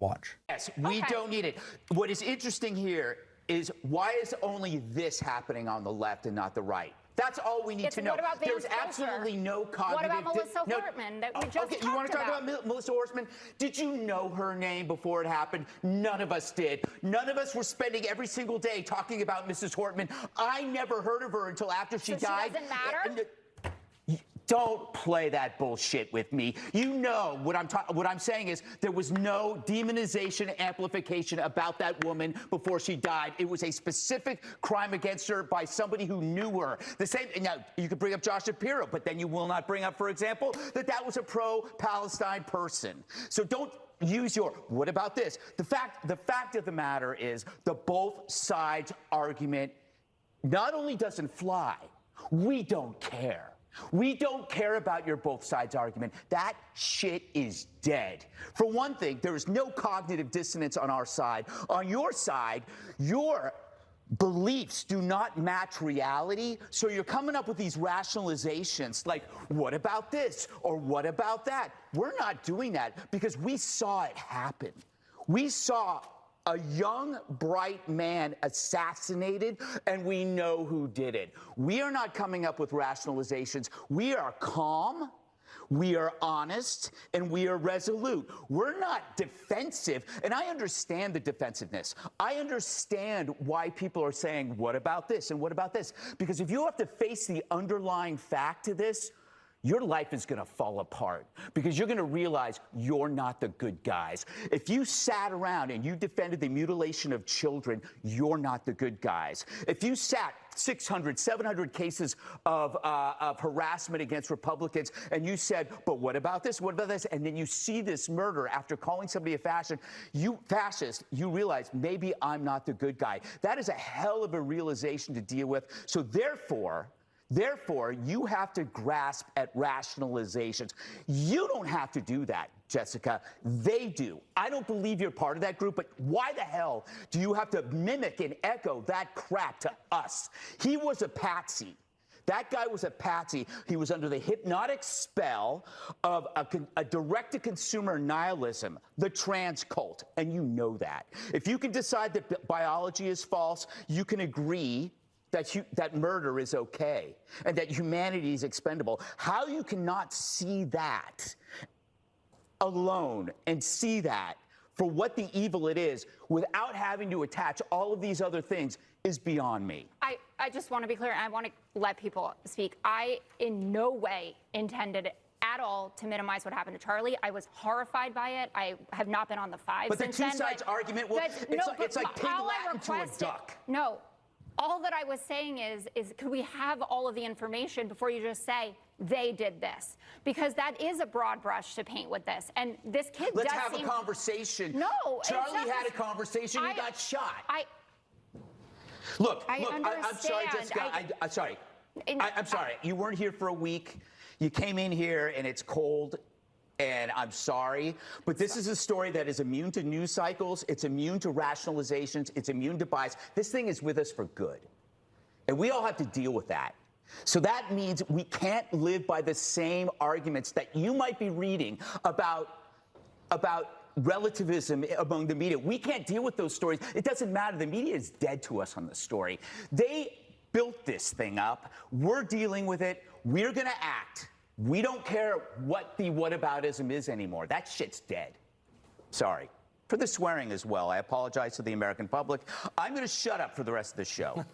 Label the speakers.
Speaker 1: Watch.
Speaker 2: Yes, we don't need it. What is interesting here is why is only this happening on the left and not the right? That's all we need to know.
Speaker 3: What about
Speaker 2: There's absolutely no cognitive...
Speaker 3: What about Melissa Hortman that we just talked about?
Speaker 2: You want to talk about Melissa Hortman? Did you know her name before it happened? None of us did. None of us were spending every single day talking about Mrs. Hortman. I never heard of her until after she died.
Speaker 3: She doesn't matter?
Speaker 2: Don't play that bullshit with me. You know what I'm saying is there was no demonization, amplification about that woman before she died. It was a specific crime against her by somebody who knew her. The same. Now you could bring up Josh Shapiro, but then you will not bring up, for example, that was a pro-Palestine person. So don't use your. What about this? The fact of the matter is the both sides argument not only doesn't fly. We don't care. We don't care about your both sides argument. That shit is dead. For one thing, there is no cognitive dissonance on our side. On your side, your beliefs do not match reality, so you're coming up with these rationalizations like, what about this or what about that? We're not doing that because we saw it happen. We saw a young, bright man assassinated, and we know who did it. We are not coming up with rationalizations. We are calm, we are honest, and we are resolute. We're not defensive, and I understand the defensiveness. I understand why people are saying, what about this and what about this? Because if you have to face the underlying fact to this, your life is going to fall apart because you're going to realize you're not the good guys. If you sat around and you defended the mutilation of children, you're not the good guys. If you sat 600, 700 cases of harassment against Republicans and you said, but what about this? What about this? And then you see this murder after calling somebody a fascist, you realize maybe I'm not the good guy. That is a hell of a realization to deal with. So Therefore, you have to grasp at rationalizations. You don't have to do that, Jessica. They do. I don't believe you're part of that group, but why the hell do you have to mimic and echo that crap to us? He was a patsy. That guy was a patsy. He was under the hypnotic spell of a direct-to-consumer nihilism, the trans cult, and you know that. If you can decide that biology is false, you can agree that murder is okay and that humanity is expendable. How you cannot see that alone and see that for what the evil it is without having to attach all of these other things is beyond me.
Speaker 3: I just want to be clear, and I want to let people speak. I in no way intended at all to minimize what happened to Charlie. I was horrified by it. I have not been on the five
Speaker 2: but
Speaker 3: since
Speaker 2: then. But
Speaker 3: then,
Speaker 2: the two sides argument, well, it's like pig Latin to a duck.
Speaker 3: No. All that I was saying is could we have all of the information before you just say they did this? Because that is a broad brush to paint with this. And this kid
Speaker 2: Let's have a conversation.
Speaker 3: No.
Speaker 2: Charlie had a conversation. He got shot. Look, I'm sorry, Jessica. I'm sorry. I'm sorry. You weren't here for a week. You came in here and it's cold. And I'm sorry, but this is a story that is immune to news cycles. It's immune to rationalizations. It's immune to bias. This thing is with us for good. And we all have to deal with that. So that means we can't live by the same arguments that you might be reading about relativism among the media. We can't deal with those stories. It doesn't matter. The media is dead to us on this story. They built this thing up. We're dealing with it. We're going to act. We don't care what the whataboutism is anymore. That shit's dead. Sorry. For the swearing as well. I apologize to the American public. I'm going to shut up for the rest of the show.